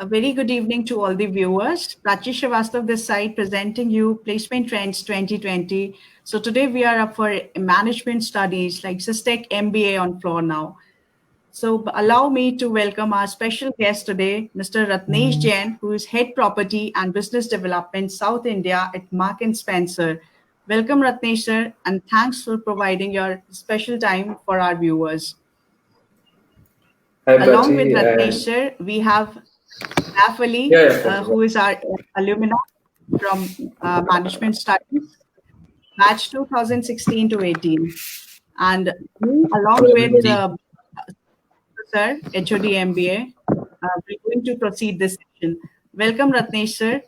A very good evening to all the viewers. Prachi Shrivastava this side presenting you Placement Trends 2020. So today we are up for management studies like SISTec MBA on floor now. So allow me to welcome our special guest today, Mr. Ratnesh Jain, who is Head Property and Business Development South India at Mark & Spencer. Welcome Ratnesh sir, and thanks for providing your special time for our viewers. Hi, Along Prachi, with Ratnesh sir, we have Ali, who is our alumni from Management Studies, batch 2016 to 18. And me, along with Sir, HOD MBA, we're going to proceed this session. Welcome, Ratnesh sir.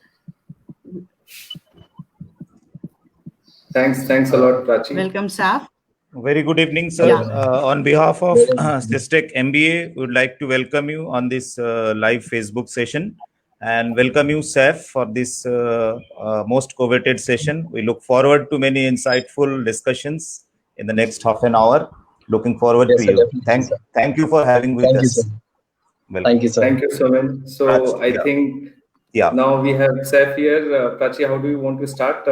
Thanks a lot, Prachi. Welcome, Saf. Very good evening, sir. On behalf of SISTec MBA, we would like to welcome you on this live Facebook session and welcome you, Saf, for this most coveted session. We look forward to many insightful discussions in the next half an hour. Looking forward to you. Thank you for having with us. Thank you, sir. Thank you, Somen. So I think now we have Saf here. Prachi, how do you want to start?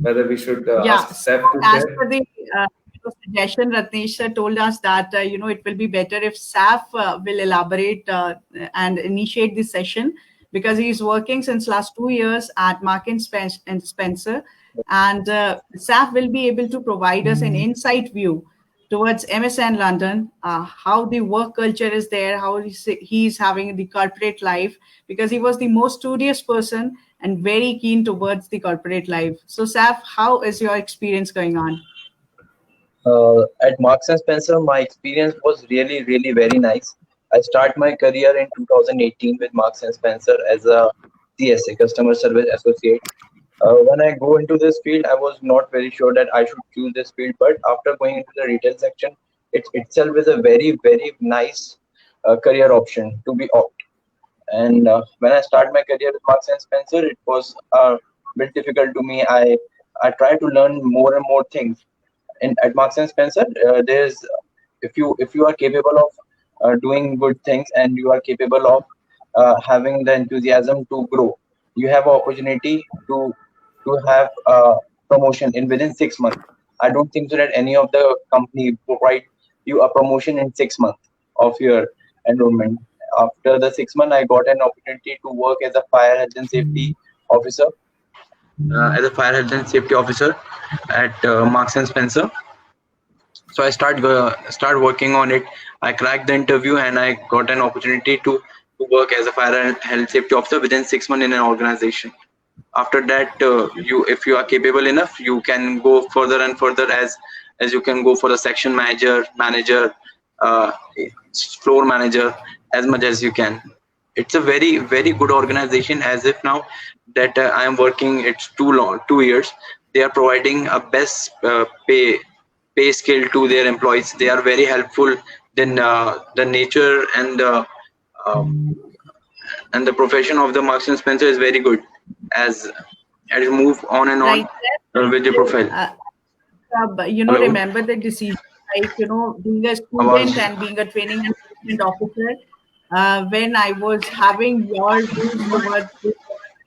Whether we should ask Saf to as share? per the suggestion, Ratnesh sir told us that it will be better if Saf will elaborate and initiate this session, because he is working since last 2 years at Mark & Spencer, and Saf will be able to provide us an insight view towards MSN London, how the work culture is there, how he's having the corporate life, because he was the most studious person and very keen towards the corporate life. So Saf, how is your experience going on? At Marks & Spencer, my experience was really very nice. I started my career in 2018 with Marks & Spencer as a CSA, Customer Service Associate. When I go into this field, I was not very sure that I should choose this field, but after going into the retail section, it itself is a very nice career option to be opt. And when I started my career with Marks & Spencer, it was a bit difficult to me. I tried to learn more and more things. And at Marks & Spencer, there's if you are capable of doing good things and you are capable of having the enthusiasm to grow, you have an opportunity to have a promotion within 6 months. I don't think so that any of the company provide you a promotion in 6 months of your enrollment. After the 6 months, I got an opportunity to work as a fire health and safety officer. At Marks & Spencer. So I start working on it. I cracked the interview and I got an opportunity to work as a fire and health safety officer within 6 months in an organization. After that, if you are capable enough, you can go further and further as you can go for the section manager, floor manager, as much as you can. It's a very good organization. As if now that I am working, it's 2 years. They are providing a best pay scale to their employees. They are very helpful. Then the nature and the profession of the Marks & Spencer is very good. As you move on and on with your profile. Remember the decision, like being a student and being a training and assessment officer. When I was having your views towards this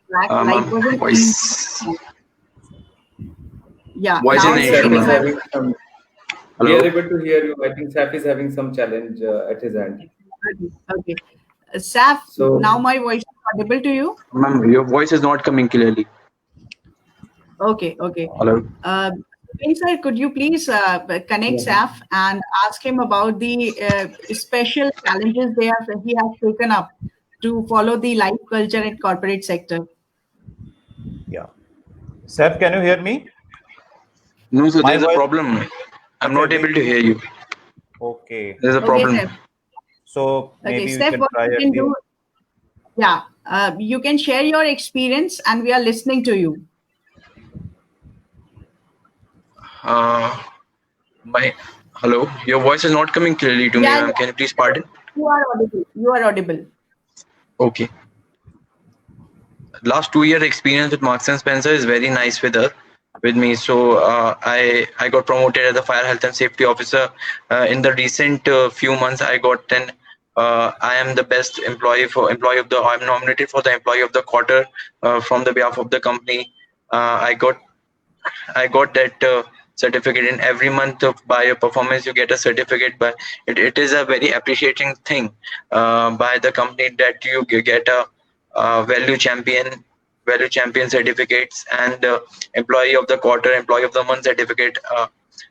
life wasn't voice. Yeah. Voice now we are able to hear you. I think Saf is having some challenge at his end. Okay. Saf, now my voice is audible to you? Ma'am, your voice is not coming clearly. Okay. Hello. Sir, could you please connect Saf and ask him about the special challenges he has taken up to follow the life culture in corporate sector? Yeah. Saf, can you hear me? No, sir, there's a problem. I'm not able to hear you. Okay. There's a problem. Saf. So maybe Steph, what you can do? Yeah, you can share your experience, and we are listening to you. Hello, your voice is not coming clearly to me, ma'am. Can you please pardon? You are audible. Okay. Last 2 year experience with Marks & Spencer is very nice with me. So I got promoted as a fire health and safety officer. In the recent few months, I got an I am the best employee of the. I'm nominated for the employee of the quarter from the behalf of the company. I got that certificate. In every month of by your performance, you get a certificate. But it is a very appreciating thing by the company that you get a value champion certificates and employee of the quarter, employee of the month certificate.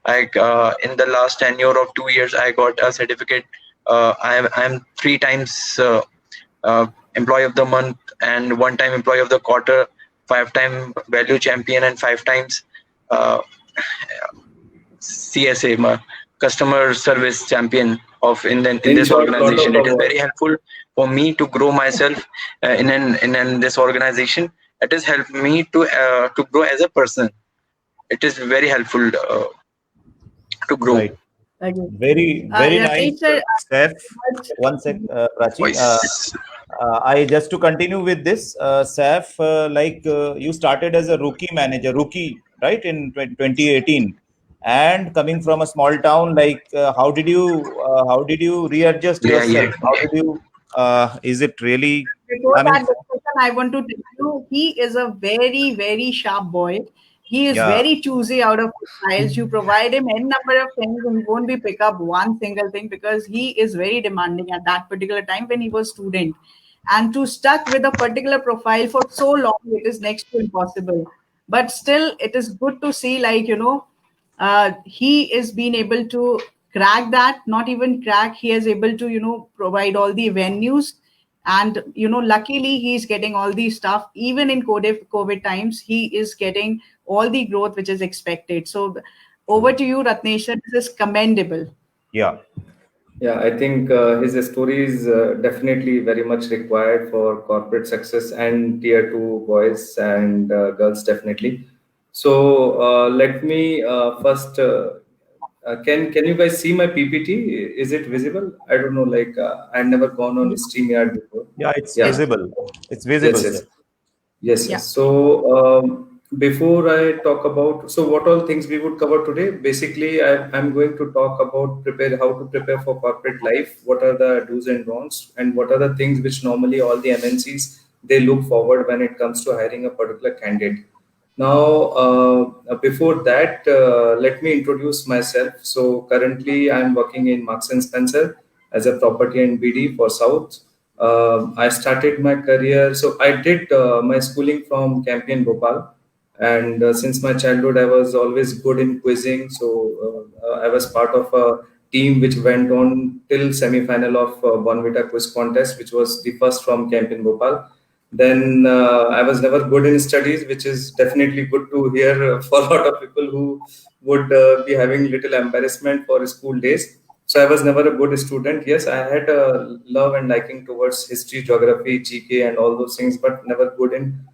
In the last tenure of 2 years, I got a certificate. I'm 3 times employee of the month and 1 time employee of the quarter, 5 time value champion, and 5 times CSA, customer service champion of in this organization. It is very helpful for me to grow myself in this organization. It has helped me to grow as a person. It is very helpful to grow. Right. Very nice, Steph. One sec, Prachi. I just to continue with this, Saf, you started as a rookie, right, in 2018, and coming from a small town, how did you readjust yourself? How did you? Is it really? Before that discussion, I want to tell you, he is a very, very sharp boy. He is very choosy out of files. You provide him n number of things and he won't be pick up one single thing because he is very demanding at that particular time when he was student. And to stuck with a particular profile for so long, it is next to impossible. But still, it is good to see, he is being able to crack that, not even crack, he is able to, provide all the venues. And, luckily he's getting all the stuff. Even in COVID times, he is getting all the growth which is expected. So over to you, Ratnesh. This is commendable. Yeah. Yeah, I think his story is definitely very much required for corporate success and tier 2 boys and girls, definitely. So let me first, can you guys see my PPT? Is it visible? I don't know, I've never gone on StreamYard before. Yeah, it's visible. It's visible. Yes. So before I talk about, so what all things we would cover today, basically I'm going to talk about how to prepare for corporate life, what are the do's and don'ts, and what are the things which normally all the MNCs, they look forward when it comes to hiring a particular candidate. Now, before that, let me introduce myself. So currently I'm working in Marks and Spencer as a property and BD for South. I started my career. So I did my schooling from Campion, Bhopal. And since my childhood, I was always good in quizzing. So I was part of a team which went on till semi-final of Bonvita quiz contest, which was the first from Campion, Bhopal. Then I was never good in studies, which is definitely good to hear for a lot of people who would be having little embarrassment for school days. So I was never a good student. Yes, I had a love and liking towards history, geography, GK, and all those things, but never good in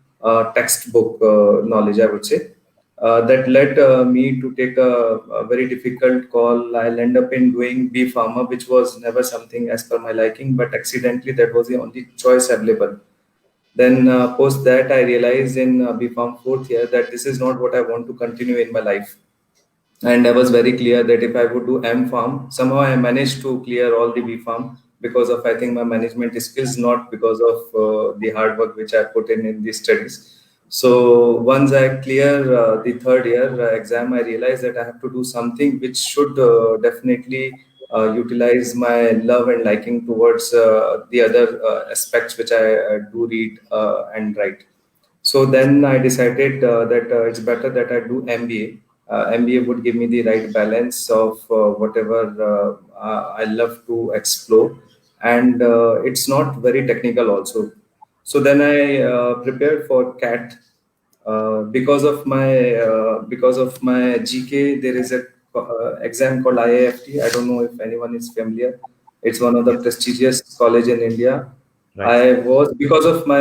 textbook knowledge, I would say. That led me to take a very difficult call. I'll end up in doing B Pharma, which was never something as per my liking, but accidentally that was the only choice available. Then post that, I realized in B Pharm 4th year that this is not what I want to continue in my life. And I was very clear that if I would do M Farm, somehow I managed to clear all the B Farm because of, I think, my management skills, not because of the hard work which I put in the studies. So once I clear the 3rd year exam, I realized that I have to do something which should definitely utilize my love and liking towards the other aspects which I do read and write. So then I decided that it's better that I do MBA. MBA would give me the right balance of whatever I love to explore, and it's not very technical also. So then I prepared for CAT. Because of my GK, there is a exam called IIFT. I don't know if anyone is familiar. It's one of the prestigious college in India. Right. I was, because of my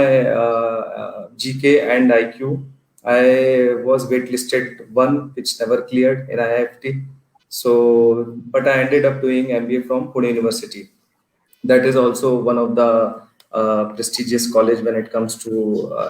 GK and IQ, I was waitlisted one, which never cleared in IIFT. So, but I ended up doing MBA from Pune University. That is also one of the prestigious college when it comes to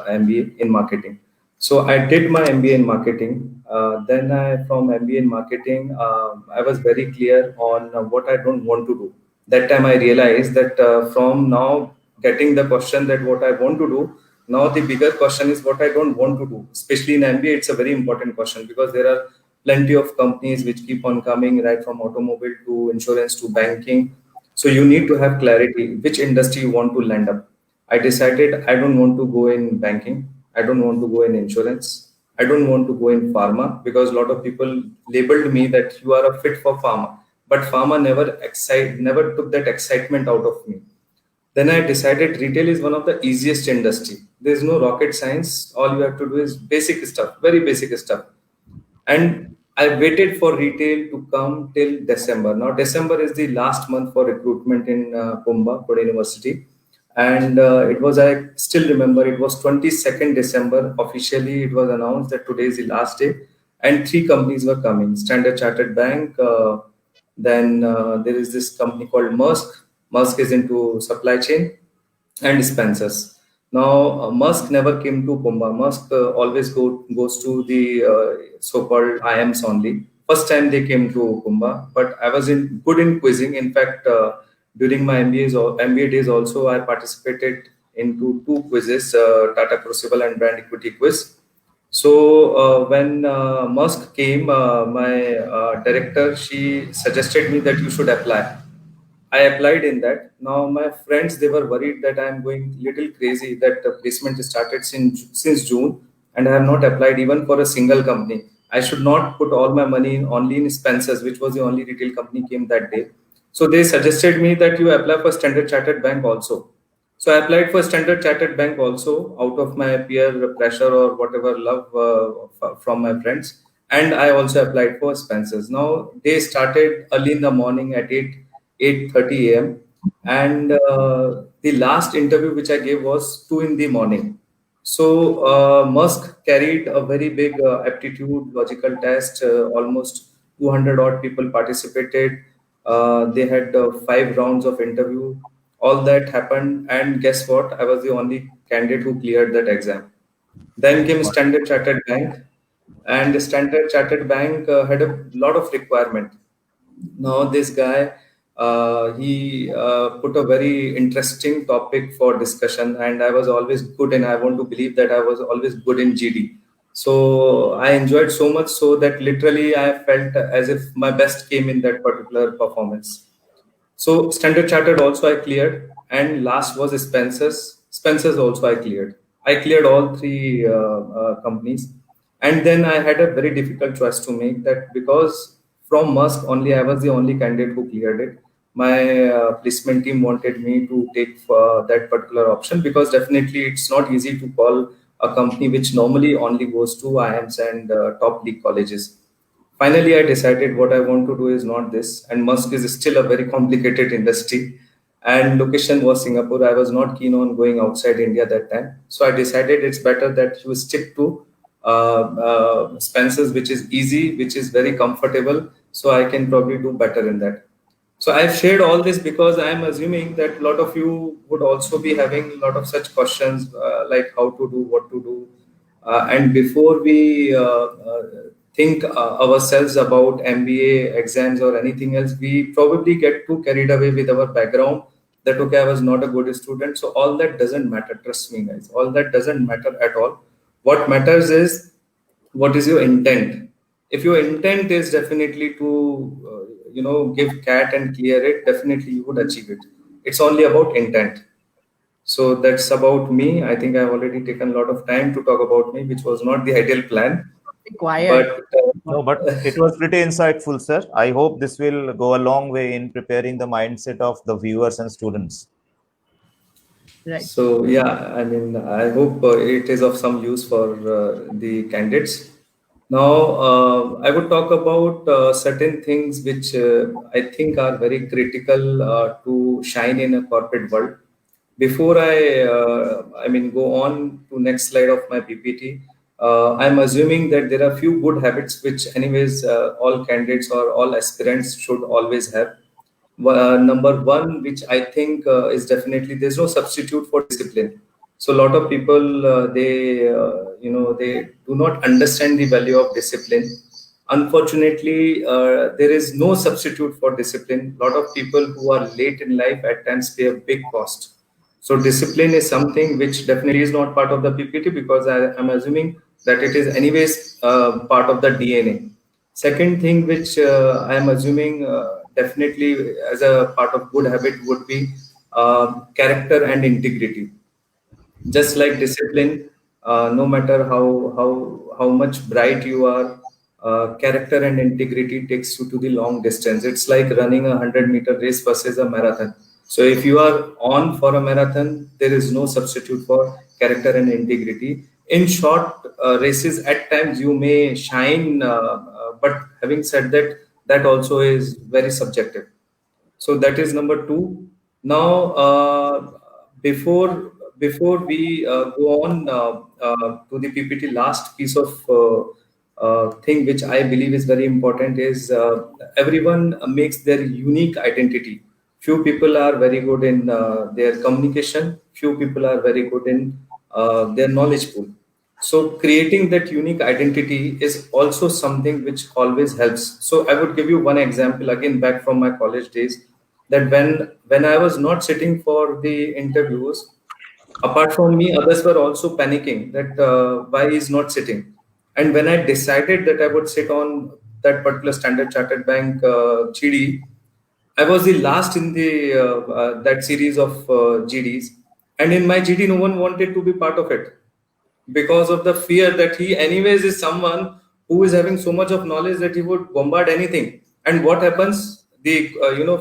MBA in marketing. So I did my MBA in marketing. Then from MBA in marketing, I was very clear on what I don't want to do. That time I realized that from now getting the question that what I want to do, now the bigger question is what I don't want to do. Especially in MBA, it's a very important question because there are plenty of companies which keep on coming, right from automobile to insurance to banking. So you need to have clarity which industry you want to land up. I decided I don't want to go in banking. I don't want to go in insurance. I don't want to go in pharma because a lot of people labeled me that you are a fit for pharma. But pharma never took that excitement out of me. Then I decided retail is one of the easiest industry. There's no rocket science. All you have to do is basic stuff, very basic stuff. And I waited for retail to come till December. Now, December is the last month for recruitment in Pune University. And it was, I still remember, it was 22nd December. Officially, it was announced that today is the last day. And three companies were coming Standard Chartered Bank, then there is this company called Maersk. Maersk is into supply chain and Spencer's. Now, Musk never came to Pumba. Musk always goes to the so-called IMs only. First time they came to Pumba, but I was good in quizzing. In fact, during my MBA days also, I participated into two quizzes, Tata Crucible and Brand Equity quiz. So when Musk came, my director, she suggested me that you should apply. I applied in that. Now my friends, they were worried that I am going little crazy, that the placement started since June and I have not applied even for a single company. I should not put all my money only in Spencer's, which was the only retail company came that day. So they suggested me that you apply for Standard Chartered Bank also. So I applied for Standard Chartered Bank also out of my peer pressure or whatever love from my friends. And I also applied for Spencer's. Now they started early in the morning at 8:30 a.m. And the last interview which I gave was 2 in the morning. So Musk carried a very big aptitude logical test. Almost 200 odd people participated. They had 5 rounds of interview. All that happened, and guess what? I was the only candidate who cleared that exam. Then came Standard Chartered Bank, and Standard Chartered Bank had a lot of requirement. Now this guy, he put a very interesting topic for discussion, and I was always good, and I want to believe that I was always good in GD. So I enjoyed so much so that literally I felt as if my best came in that particular performance. So Standard Chartered also I cleared, and last was Spencer's. Spencer's also I cleared. I cleared all three companies, and then I had a very difficult choice to make. That because from Musk only I was the only candidate who cleared it. My placement team wanted me to take that particular option because definitely it's not easy to call a company which normally only goes to IIMs and top league colleges. Finally, I decided what I want to do is not this, and Musk is still a very complicated industry. And location was Singapore. I was not keen on going outside India that time, so I decided it's better that you stick to Spencer's, which is easy, which is very comfortable. So I can probably do better in that. So I've shared all this because I'm assuming that a lot of you would also be having a lot of such questions like how to do, what to do. And before we think ourselves about MBA exams or anything else, we probably get too carried away with our background that, okay, I was not a good student. So all that doesn't matter. Trust me, guys. All that doesn't matter at all. What matters is what is your intent. If your intent is definitely to give cat and clear it, definitely you would achieve it. It's only about intent. So that's about me. I think I've already taken a lot of time to talk about me, which was not the ideal plan. Quiet. But it was pretty insightful, sir. I hope this will go a long way in preparing the mindset of the viewers and students. Right. So yeah, I mean, I hope it is of some use for the candidates. Now, I would talk about certain things which I think are very critical to shine in a corporate world. Before I mean, go on to next slide of my PPT, I'm assuming that there are few good habits which, anyways, all candidates or all aspirants should always have. Number one, which I think is definitely there's no substitute for discipline. So a lot of people they do not understand the value of discipline. Unfortunately, there is no substitute for discipline. A lot of people who are late in life at times pay a big cost. So discipline is something which definitely is not part of the PPT, because I am assuming that it is anyways part of the DNA. Second thing which I am assuming definitely as a part of good habit would be character and integrity. Just like discipline, no matter how much bright you are, character and integrity takes you to the long distance. It's like running a 100-meter race versus a marathon. So if you are on for a marathon, there is no substitute for character and integrity. In short races, at times you may shine, but having said that, that also is very subjective. So that is number two. Now, before we go on to the PPT, last piece of thing which I believe is very important is everyone makes their unique identity. Few people are very good in their communication. Few people are very good in their knowledge pool. So creating that unique identity is also something which always helps. So I would give you one example again back from my college days, that when I was not sitting for the interviews, apart from me, others were also panicking that why he's not sitting. And when I decided that I would sit on that particular Standard Chartered Bank GD, I was the last in the that series of GDs, and in my GD, no one wanted to be part of it because of the fear that he anyways is someone who is having so much of knowledge that he would bombard anything. And what happens, the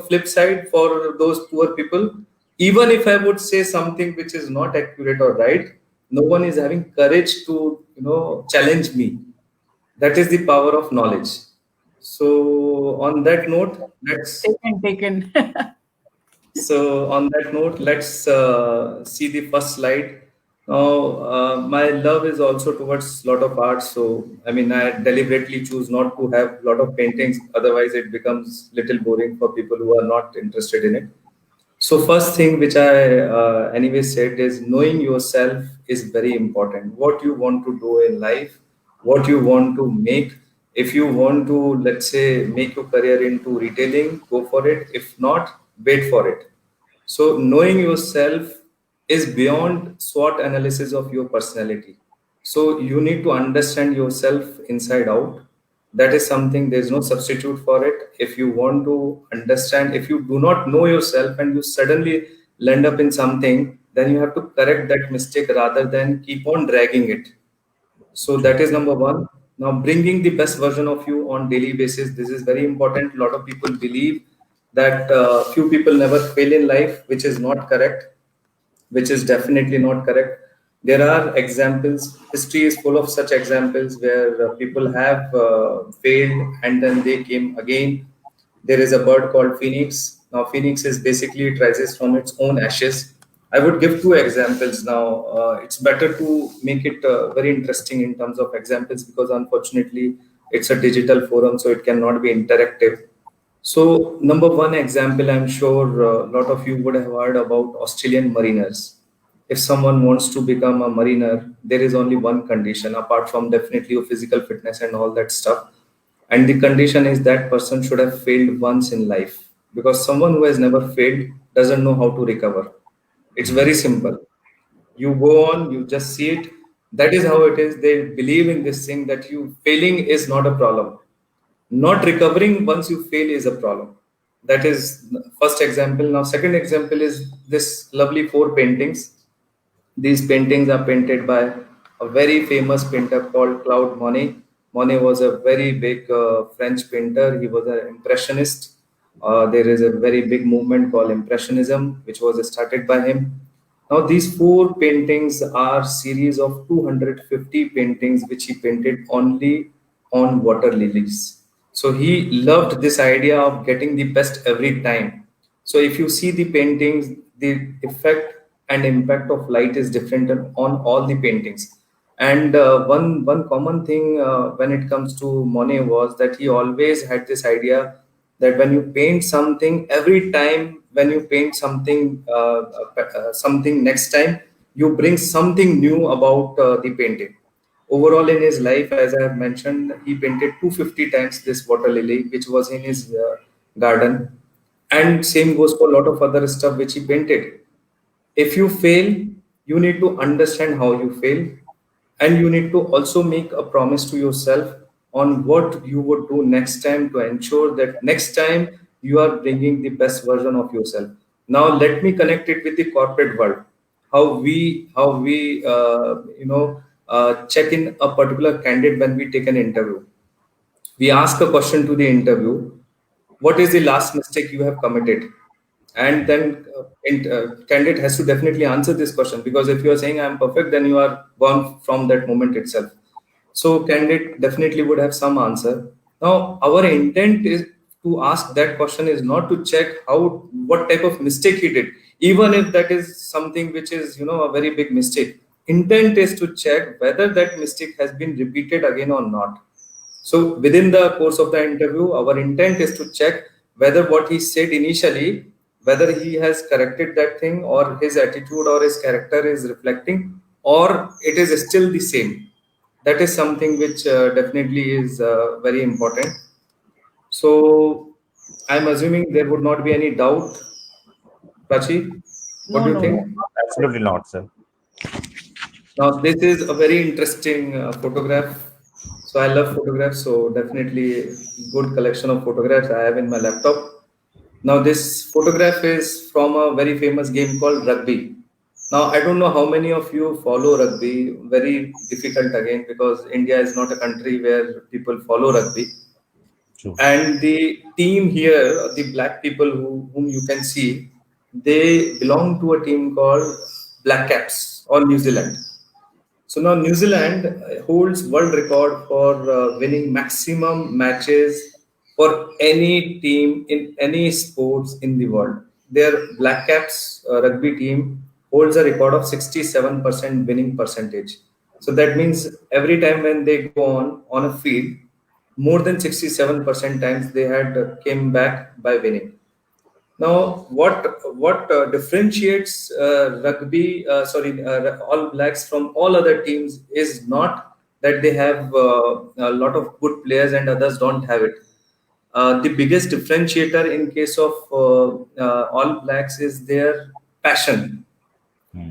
flip side for those poor people, even if I would say something which is not accurate or right, no one is having courage to challenge me. That is the power of knowledge. So on that note, let's Taken. So on that note, let's see the first slide. Now, my love is also towards a lot of art. So, I mean, I deliberately choose not to have a lot of paintings. Otherwise, it becomes little boring for people who are not interested in it. So first thing which I anyway said is knowing yourself is very important. What you want to do in life, what you want to make. If you want to, let's say, make your career into retailing, go for it. If not, wait for it. So knowing yourself is beyond SWOT analysis of your personality. So you need to understand yourself inside out. That is something, there's no substitute for it. If you want to understand, if you do not know yourself and you suddenly land up in something, then you have to correct that mistake rather than keep on dragging it. So that is number one. Now, bringing the best version of you on daily basis, this is very important. A lot of people believe that few people never fail in life, which is not correct, which is definitely not correct. There are examples, history is full of such examples where people have failed and then they came again. There is a bird called phoenix. Now, phoenix is basically, it rises from its own ashes. I would give two examples now. It's better to make it very interesting in terms of examples, because unfortunately it's a digital forum, so it cannot be interactive. So number one example, I'm sure a lot of you would have heard about Australian mariners. If someone wants to become a mariner, there is only one condition, apart from definitely your physical fitness and all that stuff. And the condition is that person should have failed once in life, because someone who has never failed doesn't know how to recover. It's very simple. You go on, you just see it. That is how it is. They believe in this thing that you failing is not a problem. Not recovering once you fail is a problem. That is first example. Now, second example is this lovely four paintings. These paintings are painted by a very famous painter called Claude Monet. Monet was a very big French painter. He was an impressionist. There is a very big movement called Impressionism, which was started by him. Now, these four paintings are series of 250 paintings which he painted only on water lilies. So he loved this idea of getting the best every time. So if you see the paintings, the effect and impact of light is different on all the paintings. And one common thing when it comes to Monet was that he always had this idea that when you paint something, every time when you paint something, something next time, you bring something new about the painting. Overall in his life, as I have mentioned, he painted 250 times this water lily, which was in his garden. And same goes for a lot of other stuff which he painted. If you fail, you need to understand how you fail, and you need to also make a promise to yourself on what you would do next time to ensure that next time you are bringing the best version of yourself. Now let me connect it with the corporate world. How we check in a particular candidate when we take an interview. We ask a question to the interview: what is the last mistake you have committed? And then candidate has to definitely answer this question, because if you are saying I'm perfect, then you are gone from that moment itself. So candidate definitely would have some answer. Now our intent is to ask that question is not to check what type of mistake he did, even if that is something which is a very big mistake. Intent is to check whether that mistake has been repeated again or not. So within the course of the interview, our intent is to check whether what he said initially, whether he has corrected that thing, or his attitude or his character is reflecting, or it is still the same. That is something which definitely is very important. So I'm assuming there would not be any doubt. Prachi, what do you think? Absolutely not, sir. Now, this is a very interesting photograph. So I love photographs. So definitely good collection of photographs I have in my laptop. Now, this photograph is from a very famous game called rugby. Now, I don't know how many of you follow rugby. Very difficult again, because India is not a country where people follow rugby. True. And the team here, the black people whom you can see, they belong to a team called Black Caps or New Zealand. So now New Zealand holds world record for winning maximum matches for any team in any sports in the world. Their Black Caps rugby team holds a record of 67% winning percentage. So that means every time when they go on a field, more than 67% times they had came back by winning. Now, what differentiates All Blacks from all other teams is not that they have a lot of good players and others don't have it. The biggest differentiator in case of All Blacks is their passion.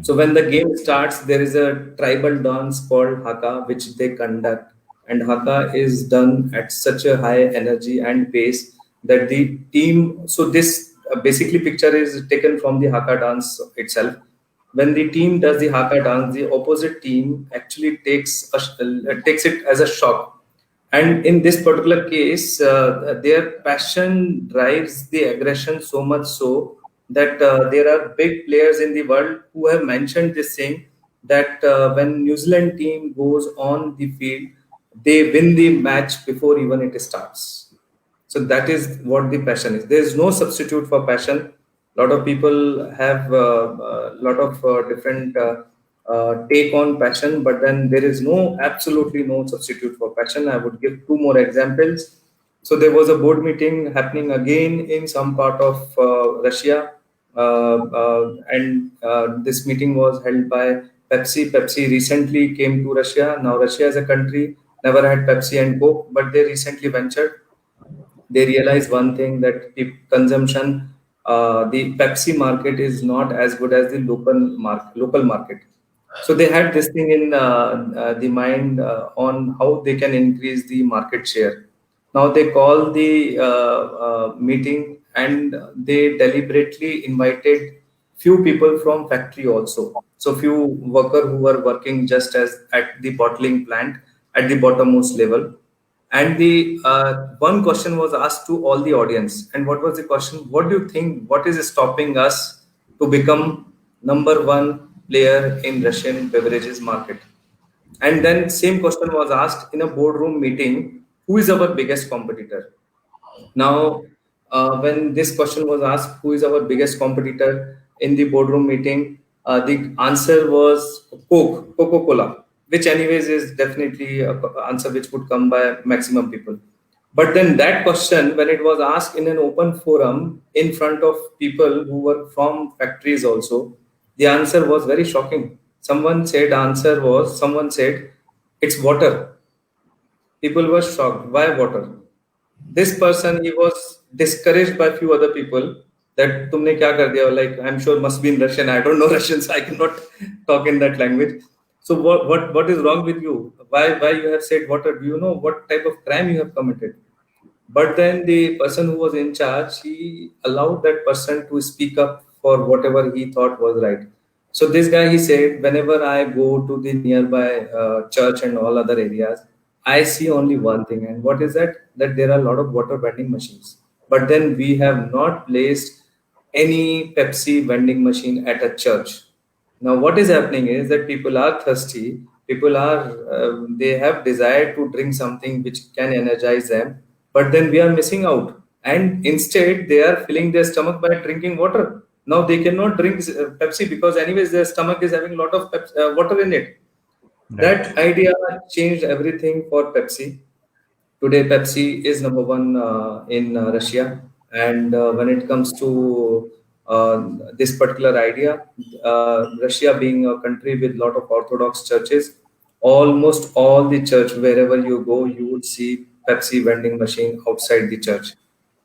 So when the game starts, there is a tribal dance called Haka, which they conduct, and Haka is done at such a high energy and pace that the team. So this basically picture is taken from the Haka dance itself. When the team does the Haka dance, the opposite team actually takes it as a shock. And in this particular case, their passion drives the aggression so much so that there are big players in the world who have mentioned this thing, that when New Zealand team goes on the field, they win the match before even it starts. So that is what the passion is. There is no substitute for passion. A lot of people have a lot of different take on passion, but then there is absolutely no substitute for passion. I would give two more examples. So there was a board meeting happening again in some part of Russia, and this meeting was held by Pepsi. Pepsi recently came to Russia. Now Russia as a country never had Pepsi and Coke, but they recently ventured. They realized one thing, that consumption, the Pepsi market is not as good as the local market. So they had this thing in the mind on how they can increase the market share. Now they call the meeting, and they deliberately invited few people from factory also. So few worker who were working just as at the bottling plant at the bottommost level. And the one question was asked to all the audience. And what was the question? What do you think? What is stopping us to become number one player in Russian beverages market? And then same question was asked in a boardroom meeting: who is our biggest competitor? Now, when this question was asked, who is our biggest competitor in the boardroom meeting, the answer was Coca-Cola, which anyways is definitely an answer which would come by maximum people. But then that question, when it was asked in an open forum in front of people who were from factories also, the answer was very shocking. Someone said It's water. People were shocked. Why water? This person, he was discouraged by few other people that tumne kya kar diya? Like, I'm sure must be in Russian. I don't know Russian, so I cannot talk in that language. So what is wrong with you? Why you have said water? Do you know what type of crime you have committed? But then the person who was in charge, he allowed that person to speak up for whatever he thought was right. So this guy, he said, whenever I go to the nearby church and all other areas, I see only one thing. And what is that? That there are a lot of water vending machines. But then we have not placed any Pepsi vending machine at a church. Now, what is happening is that people are thirsty. People are, they have desire to drink something which can energize them, but then we are missing out. And instead, they are filling their stomach by drinking water. Now, they cannot drink Pepsi because, anyways, their stomach is having a lot of water in it. Right. That idea changed everything for Pepsi. Today, Pepsi is number one in Russia. And when it comes to this particular idea, Russia being a country with a lot of Orthodox churches, almost all the church, wherever you go, you would see Pepsi vending machine outside the church.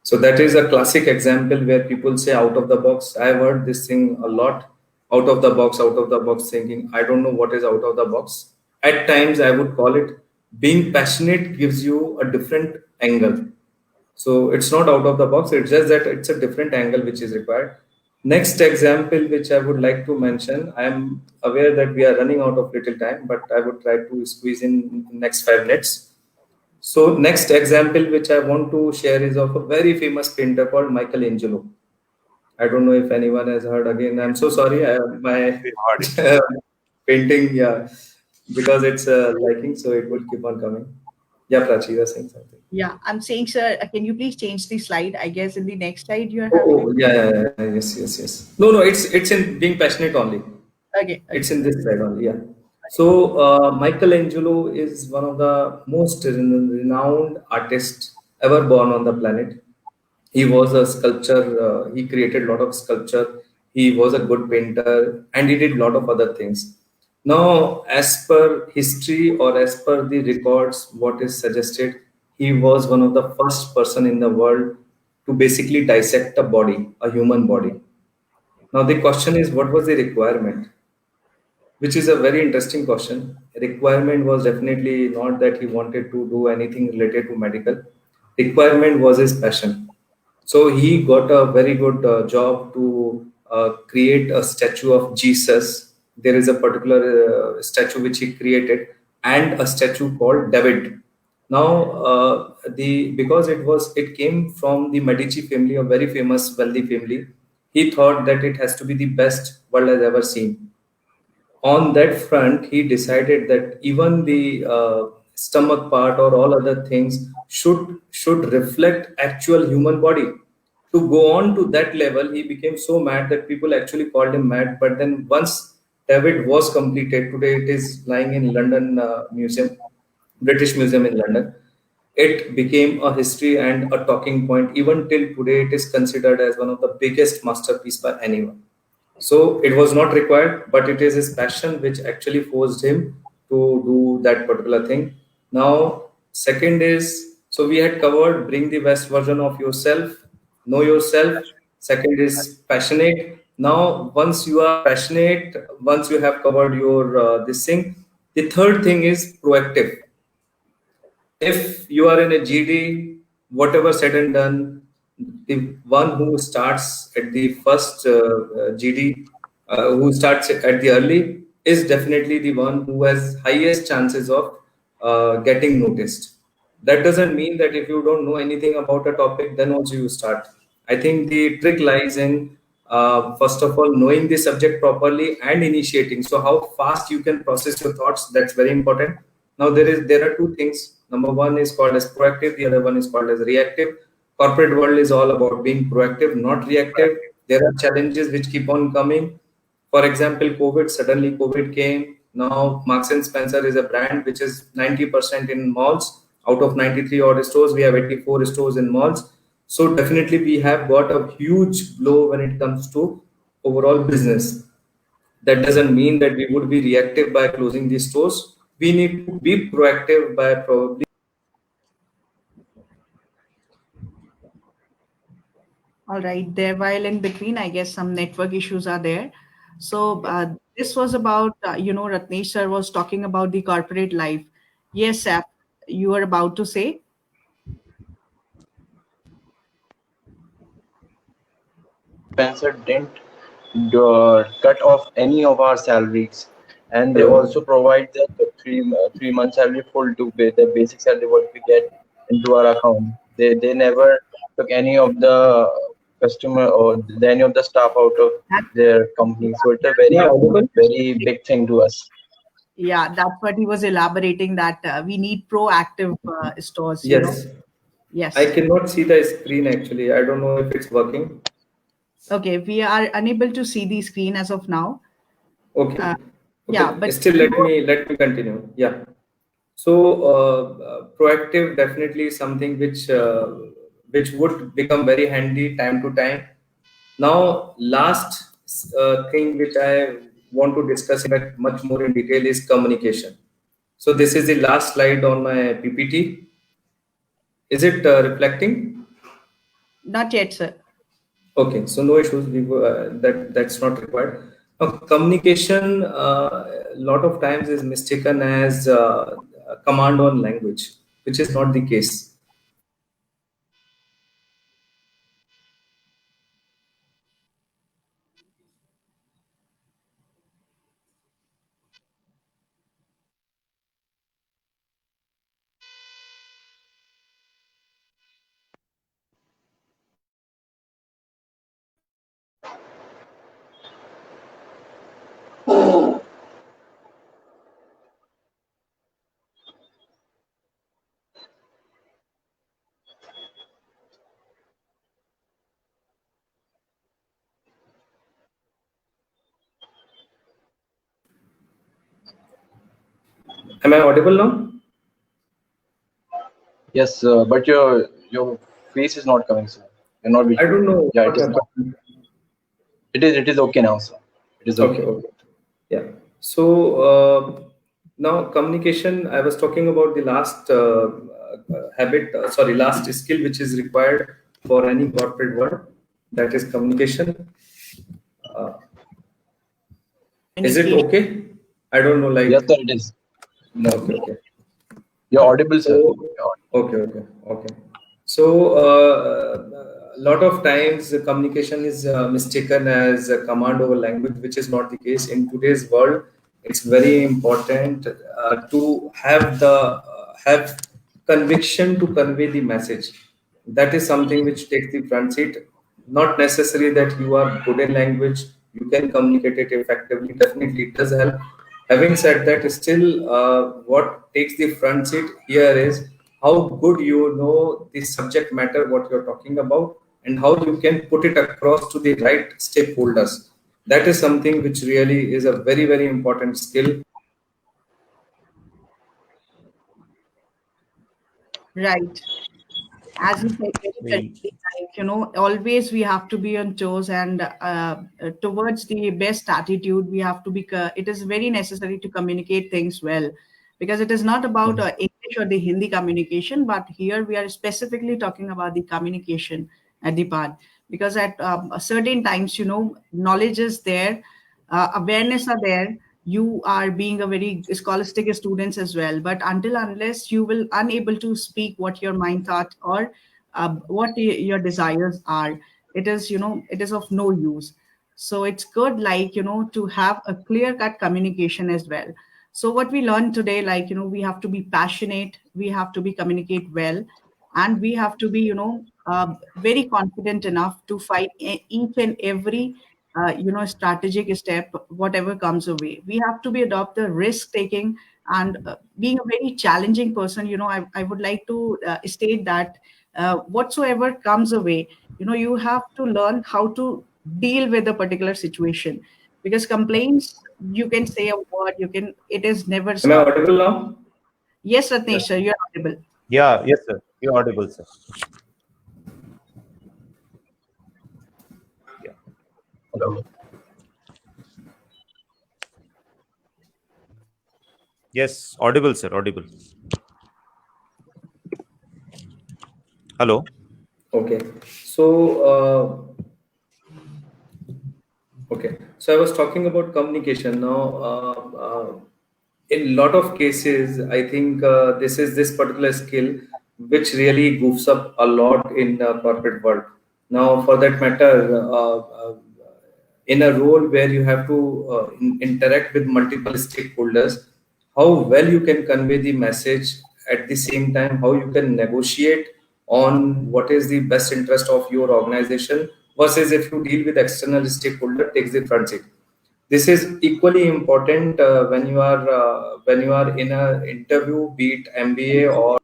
So that is a classic example where people say out of the box. I've heard this thing a lot, out of the box thinking. I don't know what is out of the box. At times, I would call it being passionate gives you a different angle. So it's not out of the box, it's just that it's a different angle which is required. Next example which I would like to mention, I am aware that we are running out of little time, but I would try to squeeze in next 5 minutes. So next example which I want to share is of a very famous painter called Michelangelo. I don't know if anyone has heard. Again, I'm so sorry. My painting, yeah, because it's liking, so it would keep on coming. Yeah, Prachi, you are saying something. Yeah, I'm saying, sir, can you please change the slide? I guess in the next slide you are Oh, yeah, yes. No, it's in being passionate only. Okay. It's in this slide only, yeah. So Michelangelo is one of the most renowned artists ever born on the planet. He was a sculptor. He created a lot of sculpture. He was a good painter, and he did a lot of other things. Now, as per history or as per the records, what is suggested, he was one of the first person in the world to basically dissect a body, a human body. Now, the question is, what was the requirement? Which is a very interesting question. Requirement was definitely not that he wanted to do anything related to medical. Requirement was his passion. So he got a very good job to create a statue of Jesus. There is a particular statue which he created, and a statue called David. Now, because it came from the Medici family, a very famous wealthy family, he thought that it has to be the best world has ever seen. On that front, he decided that even the stomach part or all other things should reflect actual human body. To go on to that level, he became so mad that people actually called him mad. But then once David was completed, today it is lying in London Museum, British Museum in London. It became a history and a talking point. Even till today, it is considered as one of the biggest masterpiece by anyone. So it was not required, but it is his passion which actually forced him to do that particular thing. Now, second is, so we had covered bring the best version of yourself, know yourself. Second is passionate. Now, once you are passionate, once you have covered your this thing, the third thing is proactive. If you are in a GD, whatever said and done, the one who starts at the first GD, who starts at the early, is definitely the one who has highest chances of getting noticed. That doesn't mean that if you don't know anything about a topic, then also you start. I think the trick lies in first of all knowing the subject properly and initiating. So how fast you can process your thoughts, that's very important. Now there are two things. Number one is called as proactive, the other one is called as reactive. Corporate world is all about being proactive, not reactive. There are challenges which keep on coming. For example, suddenly COVID came. Now Marks and Spencer is a brand which is 90% in malls. Out of 93 odd stores, we have 84 stores in malls. So definitely we have got a huge blow when it comes to overall business. That doesn't mean that we would be reactive by closing these stores. we need to be proactive by probably. All right. There, while in between, I guess some network issues are there. So this was about, Ratnesh sir was talking about the corporate life. Yes, Saf, you were about to say? Spencer didn't cut off any of our salaries, and they also Hello. provide the 3 month salary full to pay the basic salary what we get into our account. They never took any of the customer or any of the staff out of That, their company. So it's a Yeah, very audible? very big thing to us. yeah, that's what he was elaborating, that we need proactive stores, Yes. I Yes. cannot see the screen actually. I don't know if it's working. Okay, we are unable to see the screen as of now. Okay. Uh, yeah, Okay. but Still, let me continue. Yeah. So proactive definitely is something which would become very handy time to time. Now, last thing which I want to discuss in much more in detail is communication. So this is the last slide on my PPT. Is it reflecting? not yet, sir. Okay, so no issues. That's not required. Now, communication, a lot of times is mistaken as a command on language, which is not the case. Am I audible now? Yes, but your face is not coming, sir. You're not I visible. don't know Yeah, it what is now. happened. It is okay now, sir. It is Okay, okay. okay. Yeah. So now communication, I was talking about the last last skill which is required for any corporate world. That is communication. Uh, is it Communication. okay? I don't know, Yes, like, sir, it is. No, okay, okay. you're audible, sir. So, You're audible. okay, okay, okay. So, a lot of times the communication is mistaken as a command over language, which is not the case. In today's world, it's very important to have conviction to convey the message. That is something which takes the front seat. Not necessary that you are good in language, you can communicate it effectively. Definitely, it does help. Having said that, still, what takes the front seat here is how good you know the subject matter, what you're talking about, and how you can put it across to the right stakeholders. That is something which really is a very, very important skill. Right. As you said very We correctly, like, always we have to be on toes, and towards the best attitude, we have to be, it is very necessary to communicate things well, because it is not about English or the Hindi communication, but here we are specifically talking about the communication at the part, because at certain times, knowledge is there, awareness are there, you are being a very scholastic students as well, but until unless you will unable to speak what your mind thought, or what your desires are, it is of no use. So it's good, like, to have a clear cut communication as well. So what we learned today, like, we have to be passionate, we have to be communicate well, and we have to be, very confident enough to fight each and every strategic step, whatever comes away. We have to be adopt the risk taking, and being a very challenging person. I would like to state that whatsoever comes away, you have to learn how to deal with a particular situation, because complaints, you can say a word, it is never Am I stop. audible now? Yes, Yeah. Ratnesh sir, you're audible. Yeah, yes, sir. You're audible, sir. Yeah. Hello. Yes, audible, sir. Audible. Hello. Okay. So, okay. So I was talking about communication now. In a lot of cases, I think this particular skill which really goofs up a lot in the corporate world. Now, for that matter, in a role where you have to interact with multiple stakeholders, how well you can convey the message, at the same time how you can negotiate on what is the best interest of your organization, versus if you deal with external stakeholder takes the front seat. This is equally important when you are in a interview, be it MBA or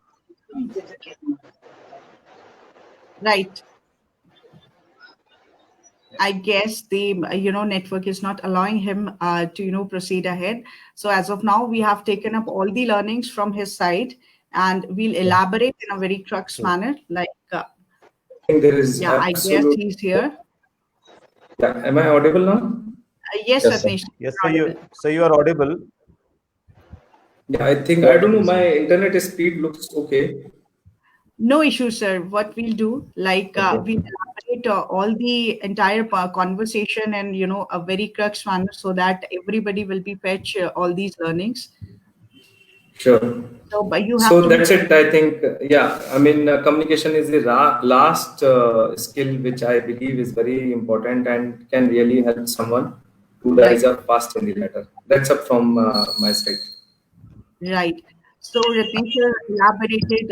Right. I guess the network is not allowing him to proceed ahead. So as of now, we have taken up all the learnings from his side, and we'll elaborate in a very crux manner. Like, I think there is yeah, I guess absolute. he's here. Yeah, am I audible now? Yes, Yes, sir. Ratnesh, Yes, you're audible. so you are audible. Yeah, I think, You're I don't know, audible, my sir. internet speed looks okay. No issue, sir. What we'll do, like, Okay, we'll elaborate all the entire conversation and a very crux manner, so that everybody will be fetch all these learnings. sure. So, but you have So to be that's it. I think, yeah, I mean, communication is the last skill which I believe is very important and can really help someone to rise right. up fast in the ladder. That's up from my side. Right. So Ratnesh elaborated,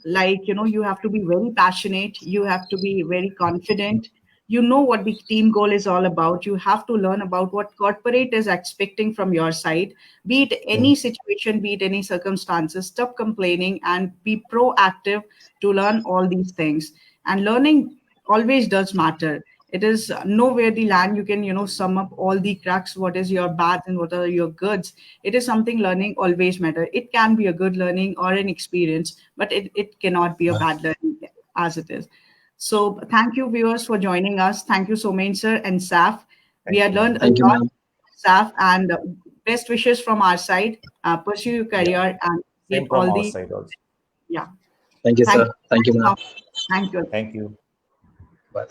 like, you have to be very passionate. You have to be very confident. You know what the team goal is all about. You have to learn about what corporate is expecting from your side, be it any situation, be it any circumstances. Stop complaining and be proactive to learn all these things. And learning always does matter. It is nowhere the land you can sum up all the cracks, what is your bad and what are your goods. It is something learning always matter. It can be a good learning or an experience, but it cannot be a bad learning as it is. So thank you viewers for joining us. Thank you Somen sir and Saf. We Thank had you, learned ma'am. a Thank you, lot, ma'am. Saf, and best wishes from our side. Pursue your Yeah, career and get same from all our the, side also. yeah. Thank you, Thank sir. you. Thank you, ma'am. Thank you. Thank you. Bye.